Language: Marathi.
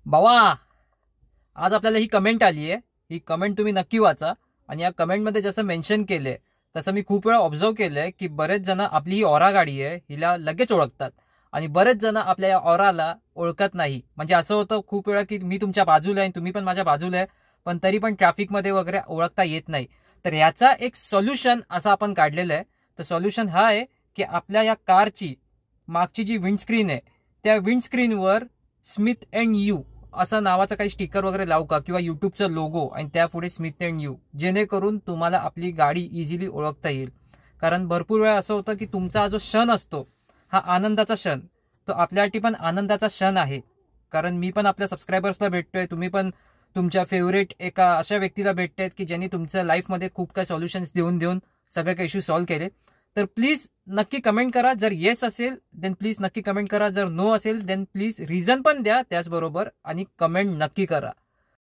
बावा, आज आपल्याला ही कमेंट आली आहे. ही कमेंट तुम्ही नक्की वाचा. आणि या कमेंटमध्ये जसं मेन्शन केलंय तसं मी खूप वेळा ऑब्झर्व केलंय की बरेच जण आपली ही ऑरा गाडी आहे हिला लगेच ओळखतात आणि बरेच जण आपल्या या ऑराला ओळखत नाही. म्हणजे असं होतं खूप वेळा की मी तुमच्या बाजूला आहे, तुम्ही पण माझ्या बाजूला आहे, पण तरी पण ट्रॅफिकमध्ये वगैरे ओळखता येत नाही. तर याचा एक सोल्युशन असं आपण काढलेलं आहे. तर सोल्युशन हा आहे की आपल्या या कारची मागची जी विंडस्क्रीन आहे त्या विंडस्क्रीनवर स्मिथ अँड यू असं नावाचं काही स्टिकर वगैरे लावू का, किंवा युट्यूबचं लोगो आणि त्यापुढे स्मिथ अँड यू, जेणेकरून तुम्हाला आपली गाडी इझिली ओळखता येईल. कारण भरपूर वेळा असं होतं की तुमचा जो क्षण असतो हा आनंदाचा क्षण, तो आपल्यासाठी पण आनंदाचा क्षण आहे. कारण मी पण आपल्या सबस्क्रायबर्सला भेटतोय, तुम्ही पण तुमच्या फेवरेट एका अशा व्यक्तीला भेटतायत की ज्यांनी तुमच्या लाईफमध्ये खूप काही सॉल्युशन्स देऊन देऊन सगळे काही इश्यू सॉल्व्ह केले. तर प्लीज नक्की कमेंट करा. जर येस असेल देन प्लीज नक्की कमेंट करा. जर नो असेल देन प्लीज रिझन पण द्या त्याचबरोबर, आणि कमेंट नक्की करा.